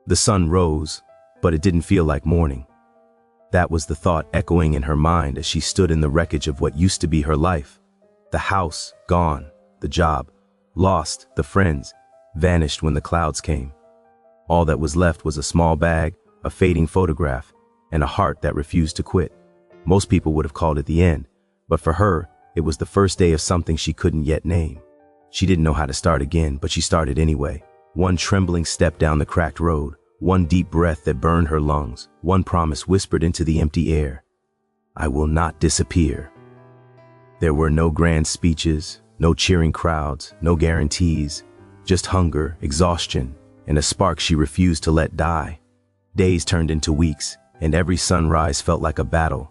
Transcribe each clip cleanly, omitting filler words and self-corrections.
The sun rose, but it didn't feel like morning. That was the thought echoing in her mind as she stood in the wreckage of what used to be her life. The house, gone. The job, lost. The friends, vanished when the clouds came. All that was left was a small bag, a fading photograph, and a heart that refused to quit. Most people would have called it the end, but for her, it was the first day of something she couldn't yet name. She didn't know how to start again, but she started anyway. One trembling step down the cracked road, one deep breath that burned her lungs, one promise whispered into the empty air. I will not disappear. There were no grand speeches, no cheering crowds, no guarantees, just hunger, exhaustion, and a spark she refused to let die. Days turned into weeks, and every sunrise felt like a battle.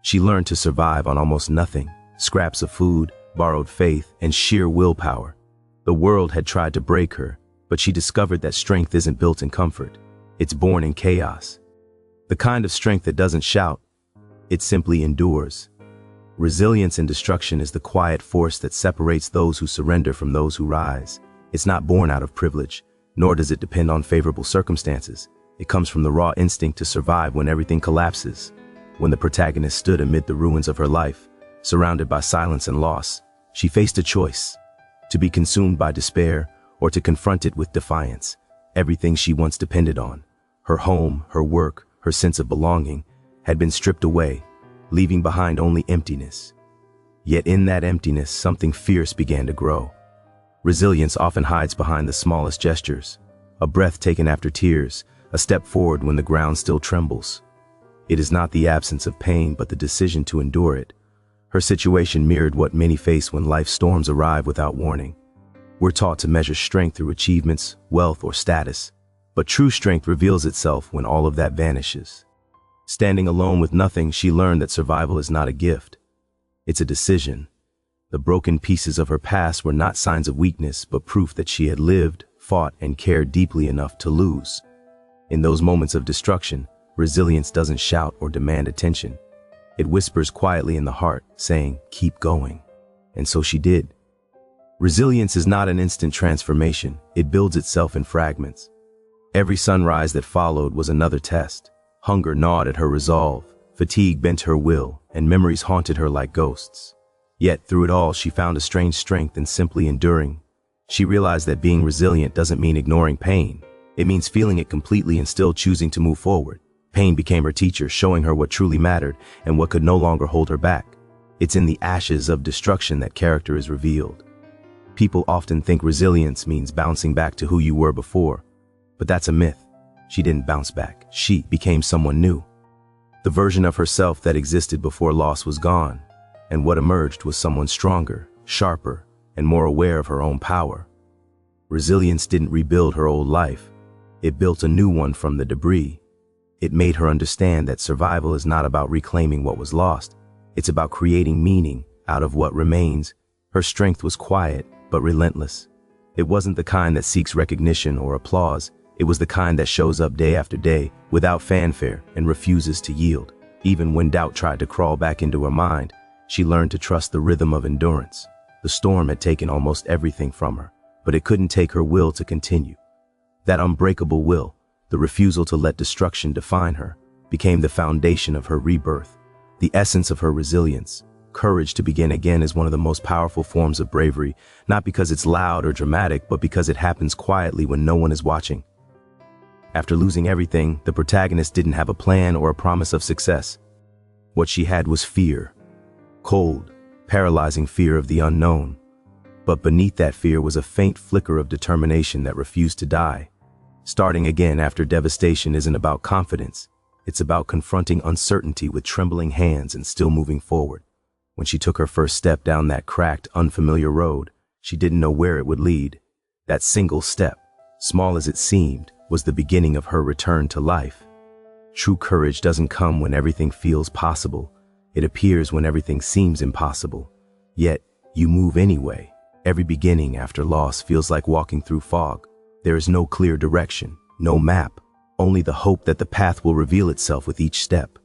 She learned to survive on almost nothing, scraps of food, borrowed faith, and sheer willpower. The world had tried to break her, but she discovered that strength isn't built in comfort. It's born in chaos. The kind of strength that doesn't shout, it simply endures. Resilience in destruction is the quiet force that separates those who surrender from those who rise. It's not born out of privilege, nor does it depend on favorable circumstances. It comes from the raw instinct to survive when everything collapses. When the protagonist stood amid the ruins of her life, surrounded by silence and loss, she faced a choice: to be consumed by despair or to confront it with defiance. Everything she once depended on, her home, her work, her sense of belonging, had been stripped away, leaving behind only emptiness. Yet in that emptiness, something fierce began to grow. Resilience often hides behind the smallest gestures: a breath taken after tears, a step forward when the ground still trembles. It is not the absence of pain, but the decision to endure it. Her situation mirrored what many face when life's storms arrive without warning. We're taught to measure strength through achievements, wealth, or status, but true strength reveals itself when all of that vanishes. Standing alone with nothing, she learned that survival is not a gift. It's a decision. The broken pieces of her past were not signs of weakness, but proof that she had lived, fought, and cared deeply enough to lose. In those moments of destruction, resilience doesn't shout or demand attention. It whispers quietly in the heart, saying, keep going. And so she did. Resilience is not an instant transformation. It builds itself in fragments. Every sunrise that followed was another test. Hunger gnawed at her resolve, fatigue bent her will, and memories haunted her like ghosts. Yet through it all, she found a strange strength in simply enduring. She realized that being resilient doesn't mean ignoring pain. It means feeling it completely and still choosing to move forward. Pain became her teacher, showing her what truly mattered and what could no longer hold her back. It's in the ashes of destruction that character is revealed. People often think resilience means bouncing back to who you were before, but that's a myth. She didn't bounce back. She became someone new. The version of herself that existed before loss was gone, and what emerged was someone stronger, sharper, and more aware of her own power. Resilience didn't rebuild her old life. It built a new one from the debris. It made her understand that survival is not about reclaiming what was lost. It's about creating meaning out of what remains. Her strength was quiet, but relentless. It wasn't the kind that seeks recognition or applause. It was the kind that shows up day after day, without fanfare, and refuses to yield. Even when doubt tried to crawl back into her mind, she learned to trust the rhythm of endurance. The storm had taken almost everything from her, but it couldn't take her will to continue. That unbreakable will, the refusal to let destruction define her, became the foundation of her rebirth, the essence of her resilience. Courage to begin again is one of the most powerful forms of bravery, not because it's loud or dramatic, but because it happens quietly when no one is watching. After losing everything, the protagonist didn't have a plan or a promise of success. What she had was fear. Cold, paralyzing fear of the unknown. But beneath that fear was a faint flicker of determination that refused to die. Starting again after devastation isn't about confidence. It's about confronting uncertainty with trembling hands and still moving forward. When she took her first step down that cracked, unfamiliar road, she didn't know where it would lead. That single step, small as it seemed, was the beginning of her return to life. True courage doesn't come when everything feels possible. It appears when everything seems impossible. Yet, you move anyway. Every beginning after loss feels like walking through fog. There is no clear direction, no map, only the hope that the path will reveal itself with each step.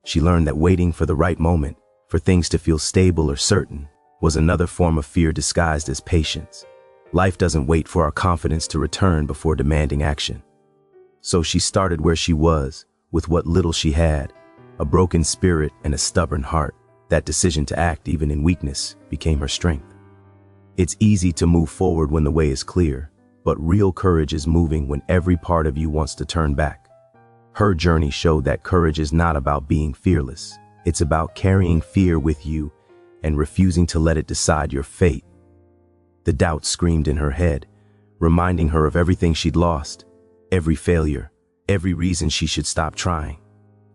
She learned that waiting for the right moment, for things to feel stable or certain, was another form of fear disguised as patience. Life doesn't wait for our confidence to return before demanding action. So she started where she was, with what little she had, a broken spirit and a stubborn heart. That decision to act even in weakness became her strength. It's easy to move forward when the way is clear, but real courage is moving when every part of you wants to turn back. Her journey showed that courage is not about being fearless. It's about carrying fear with you and refusing to let it decide your fate. The doubt screamed in her head, reminding her of everything she'd lost, every failure, every reason she should stop trying.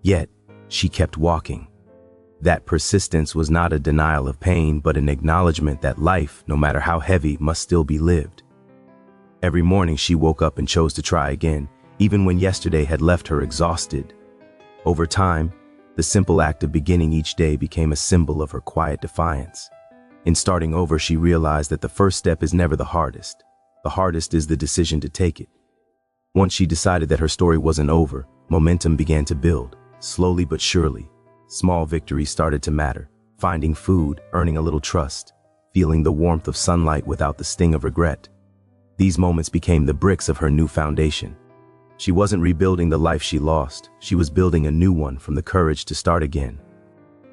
Yet, she kept walking. That persistence was not a denial of pain, but an acknowledgement that life, no matter how heavy, must still be lived. Every morning she woke up and chose to try again, even when yesterday had left her exhausted. Over time, the simple act of beginning each day became a symbol of her quiet defiance. In starting over, she realized that the first step is never the hardest. The hardest is the decision to take it. Once she decided that her story wasn't over, momentum began to build, slowly but surely. Small victories started to matter, finding food, earning a little trust, feeling the warmth of sunlight without the sting of regret. These moments became the bricks of her new foundation. She wasn't rebuilding the life she lost, she was building a new one from the courage to start again.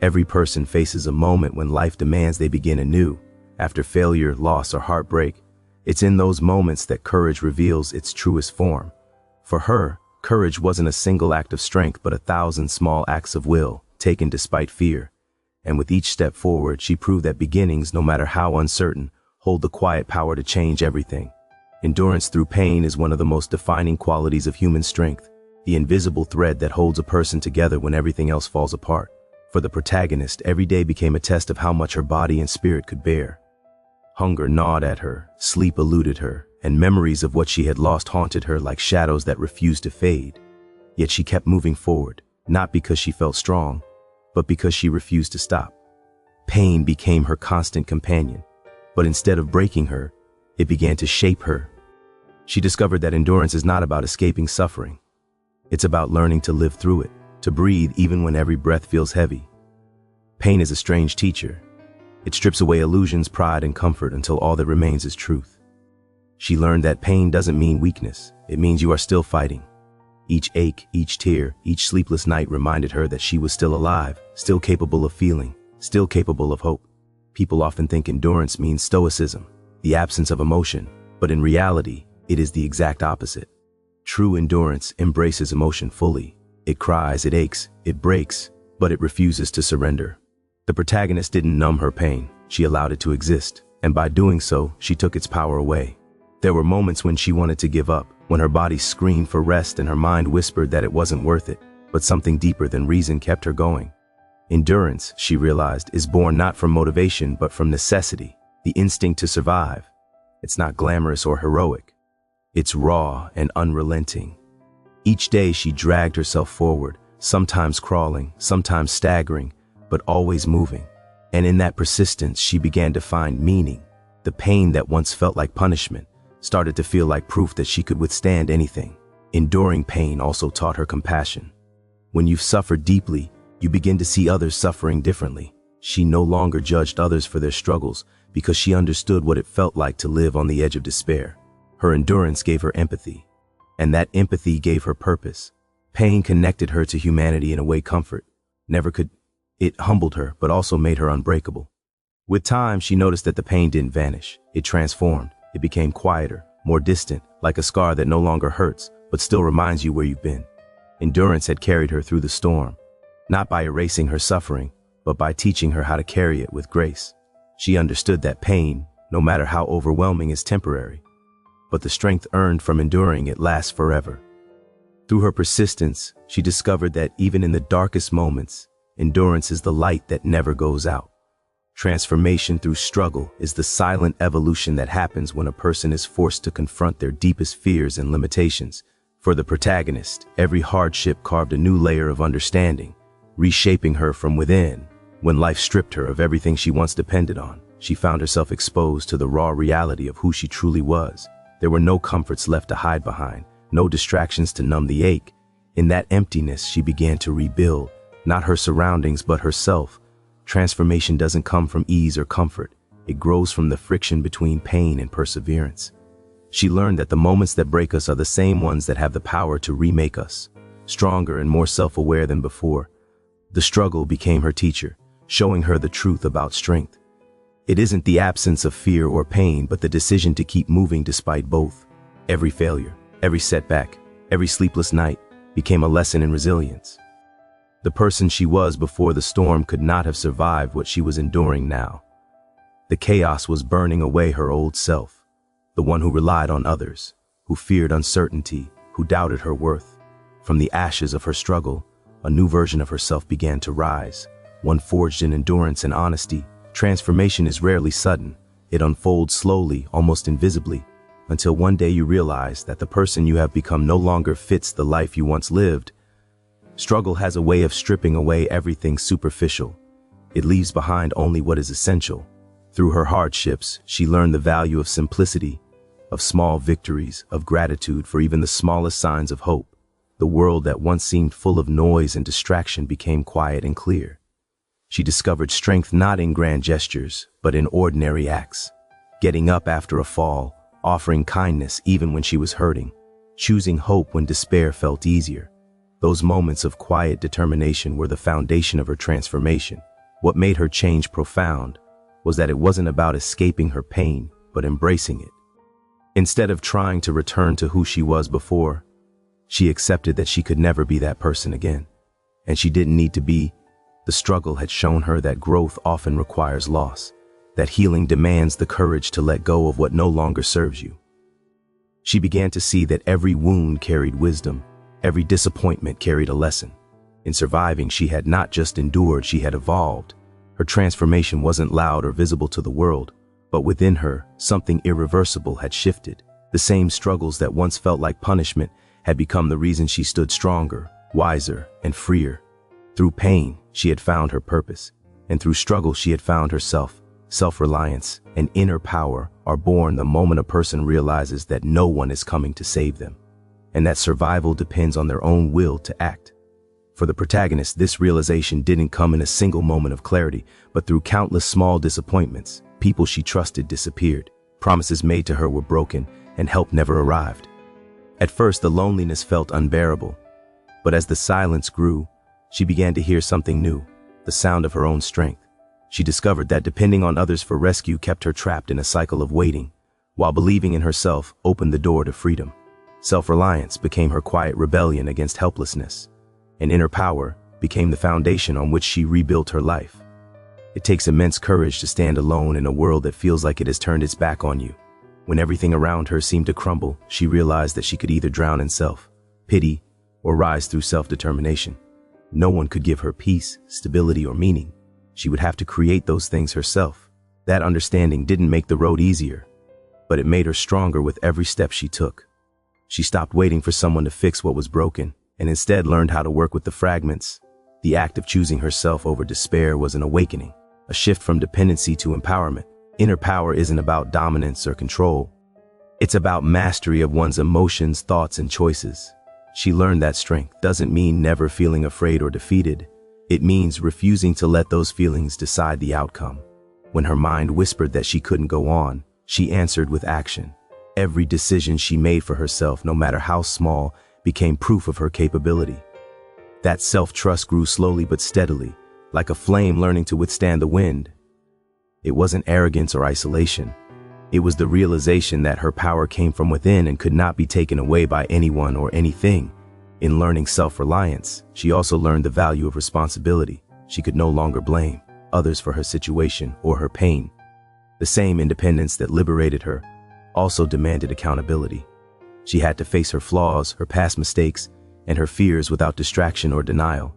Every person faces a moment when life demands they begin anew. After failure, loss, or heartbreak, it's in those moments that courage reveals its truest form. For her, courage wasn't a single act of strength, but 1,000 small acts of will, taken despite fear. And with each step forward, she proved that beginnings, no matter how uncertain, hold the quiet power to change everything. Endurance through pain is one of the most defining qualities of human strength, the invisible thread that holds a person together when everything else falls apart. For the protagonist, every day became a test of how much her body and spirit could bear. Hunger gnawed at her, sleep eluded her, and memories of what she had lost haunted her like shadows that refused to fade. Yet she kept moving forward, not because she felt strong, but because she refused to stop. Pain became her constant companion, but instead of breaking her, it began to shape her. She discovered that endurance is not about escaping suffering. It's about learning to live through it, to breathe even when every breath feels heavy. Pain is a strange teacher. It strips away illusions, pride, and comfort until all that remains is truth. She learned that pain doesn't mean weakness. It means you are still fighting. Each ache, each tear, each sleepless night reminded her that she was still alive, still capable of feeling, still capable of hope. People often think endurance means stoicism, the absence of emotion, but in reality, it is the exact opposite. True endurance embraces emotion fully. It cries, it aches, it breaks, but it refuses to surrender. The protagonist didn't numb her pain, she allowed it to exist, and by doing so, she took its power away. There were moments when she wanted to give up, when her body screamed for rest and her mind whispered that it wasn't worth it, but something deeper than reason kept her going. Endurance, she realized, is born not from motivation but from necessity, the instinct to survive. It's not glamorous or heroic. It's raw and unrelenting. Each day she dragged herself forward, sometimes crawling, sometimes staggering, but always moving. And in that persistence, she began to find meaning. The pain that once felt like punishment started to feel like proof that she could withstand anything. Enduring pain also taught her compassion. When you've suffered deeply, you begin to see others suffering differently. She no longer judged others for their struggles because she understood what it felt like to live on the edge of despair. Her endurance gave her empathy, and that empathy gave her purpose. Pain connected her to humanity in a way comfort never could. It humbled her, but also made her unbreakable. With time, she noticed that the pain didn't vanish. It transformed. It became quieter, more distant, like a scar that no longer hurts, but still reminds you where you've been. Endurance had carried her through the storm, not by erasing her suffering, but by teaching her how to carry it with grace. She understood that pain, no matter how overwhelming, is temporary, but the strength earned from enduring it lasts forever. Through her persistence, she discovered that even in the darkest moments, endurance is the light that never goes out. Transformation through struggle is the silent evolution that happens when a person is forced to confront their deepest fears and limitations. For the protagonist, every hardship carved a new layer of understanding, reshaping her from within. When life stripped her of everything she once depended on, she found herself exposed to the raw reality of who she truly was. There were no comforts left to hide behind, no distractions to numb the ache. In that emptiness, she began to rebuild, not her surroundings, but herself. Transformation doesn't come from ease or comfort. It grows from the friction between pain and perseverance. She learned that the moments that break us are the same ones that have the power to remake us, stronger and more self-aware than before. The struggle became her teacher, showing her the truth about strength. It isn't the absence of fear or pain, but the decision to keep moving despite both. Every failure, every setback, every sleepless night became a lesson in resilience. The person she was before the storm could not have survived what she was enduring now. The chaos was burning away her old self, the one who relied on others, who feared uncertainty, who doubted her worth. From the ashes of her struggle, a new version of herself began to rise, one forged in endurance and honesty. Transformation is rarely sudden. It unfolds slowly, almost invisibly, until one day you realize that the person you have become no longer fits the life you once lived. Struggle has a way of stripping away everything superficial. It leaves behind only what is essential. Through her hardships, she learned the value of simplicity, of small victories, of gratitude for even the smallest signs of hope. The world that once seemed full of noise and distraction became quiet and clear. She discovered strength not in grand gestures, but in ordinary acts. Getting up after a fall, offering kindness even when she was hurting, choosing hope when despair felt easier. Those moments of quiet determination were the foundation of her transformation. What made her change profound was that it wasn't about escaping her pain, but embracing it. Instead of trying to return to who she was before, she accepted that she could never be that person again. And she didn't need to be. The struggle had shown her that growth often requires loss, that healing demands the courage to let go of what no longer serves you. She began to see that every wound carried wisdom, every disappointment carried a lesson. In surviving, she had not just endured, she had evolved. Her transformation wasn't loud or visible to the world, but within her, something irreversible had shifted. The same struggles that once felt like punishment had become the reason she stood stronger, wiser, and freer. Through pain, she had found her purpose, and through struggle she had found herself. Self-reliance and inner power are born the moment a person realizes that no one is coming to save them, and that survival depends on their own will to act. For the protagonist, this realization didn't come in a single moment of clarity, but through countless small disappointments. People she trusted disappeared, promises made to her were broken, and help never arrived. At first, the loneliness felt unbearable, but as the silence grew, she began to hear something new, the sound of her own strength. She discovered that depending on others for rescue kept her trapped in a cycle of waiting, while believing in herself opened the door to freedom. Self-reliance became her quiet rebellion against helplessness, and inner power became the foundation on which she rebuilt her life. It takes immense courage to stand alone in a world that feels like it has turned its back on you. When everything around her seemed to crumble, she realized that she could either drown in self-pity or rise through self-determination. No one could give her peace, stability, or meaning. She would have to create those things herself. That understanding didn't make the road easier, but it made her stronger with every step she took. She stopped waiting for someone to fix what was broken, and instead learned how to work with the fragments. The act of choosing herself over despair was an awakening, a shift from dependency to empowerment. Inner power isn't about dominance or control. It's about mastery of one's emotions, thoughts, and choices. She learned that strength doesn't mean never feeling afraid or defeated. It means refusing to let those feelings decide the outcome. When her mind whispered that she couldn't go on, she answered with action. Every decision she made for herself, no matter how small, became proof of her capability. That self-trust grew slowly but steadily, like a flame learning to withstand the wind. It wasn't arrogance or isolation. It was the realization that her power came from within and could not be taken away by anyone or anything. In learning self-reliance, she also learned the value of responsibility. She could no longer blame others for her situation or her pain. The same independence that liberated her also demanded accountability. She had to face her flaws, her past mistakes, and her fears without distraction or denial.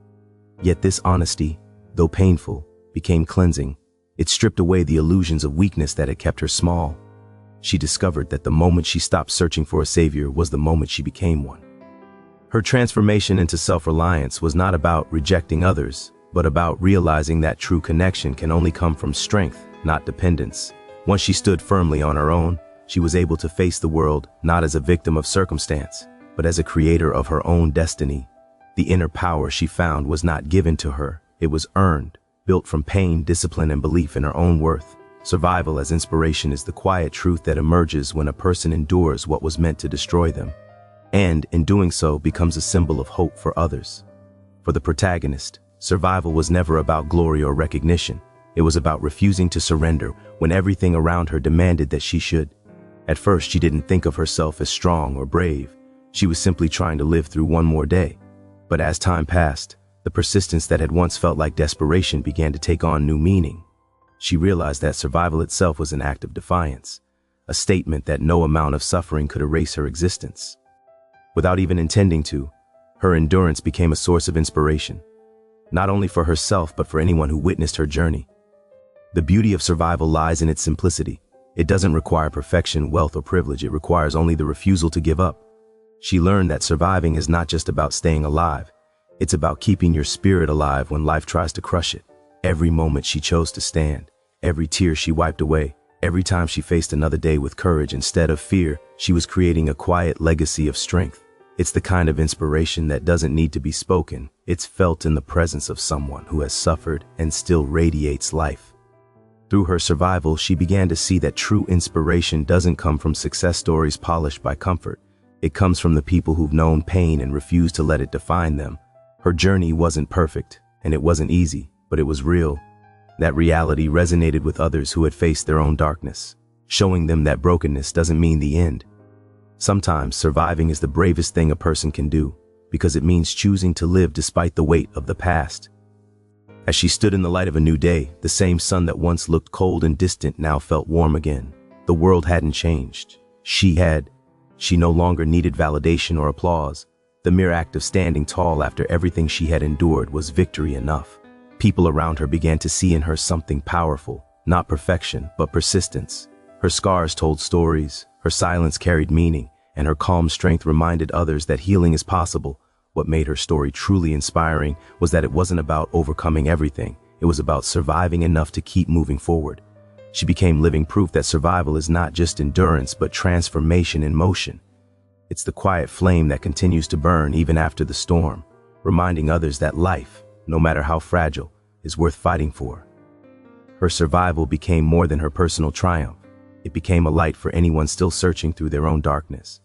Yet this honesty, though painful, became cleansing. It stripped away the illusions of weakness that had kept her small. She discovered that the moment she stopped searching for a savior was the moment she became one. Her transformation into self-reliance was not about rejecting others, but about realizing that true connection can only come from strength, not dependence. Once she stood firmly on her own, she was able to face the world not as a victim of circumstance, but as a creator of her own destiny. The inner power she found was not given to her, it was earned, built from pain, discipline, and belief in her own worth. Survival as inspiration is the quiet truth that emerges when a person endures what was meant to destroy them, and in doing so becomes a symbol of hope for others. For the protagonist, survival was never about glory or recognition. It was about refusing to surrender when everything around her demanded that she should. At first, she didn't think of herself as strong or brave. She was simply trying to live through one more day. But as time passed, the persistence that had once felt like desperation began to take on new meaning. She realized that survival itself was an act of defiance, a statement that no amount of suffering could erase her existence. Without even intending to, her endurance became a source of inspiration, not only for herself but for anyone who witnessed her journey. The beauty of survival lies in its simplicity. It doesn't require perfection, wealth, or privilege. It requires only the refusal to give up. She learned that surviving is not just about staying alive. It's about keeping your spirit alive when life tries to crush it. Every moment she chose to stand, every tear she wiped away, every time she faced another day with courage instead of fear, she was creating a quiet legacy of strength. It's the kind of inspiration that doesn't need to be spoken. It's felt in the presence of someone who has suffered and still radiates life. Through her survival, she began to see that true inspiration doesn't come from success stories polished by comfort. It comes from the people who've known pain and refused to let it define them. Her journey wasn't perfect, and it wasn't easy, but it was real. That reality resonated with others who had faced their own darkness, showing them that brokenness doesn't mean the end. Sometimes surviving is the bravest thing a person can do, because it means choosing to live despite the weight of the past. As she stood in the light of a new day, the same sun that once looked cold and distant now felt warm again. The world hadn't changed. She had. She no longer needed validation or applause. The mere act of standing tall after everything she had endured was victory enough. People around her began to see in her something powerful, not perfection, but persistence. Her scars told stories, her silence carried meaning, and her calm strength reminded others that healing is possible. What made her story truly inspiring was that it wasn't about overcoming everything. It was about surviving enough to keep moving forward. She became living proof that survival is not just endurance, but transformation in motion. It's the quiet flame that continues to burn even after the storm, reminding others that life, no matter how fragile, is worth fighting for. Her survival became more than her personal triumph. It became a light for anyone still searching through their own darkness.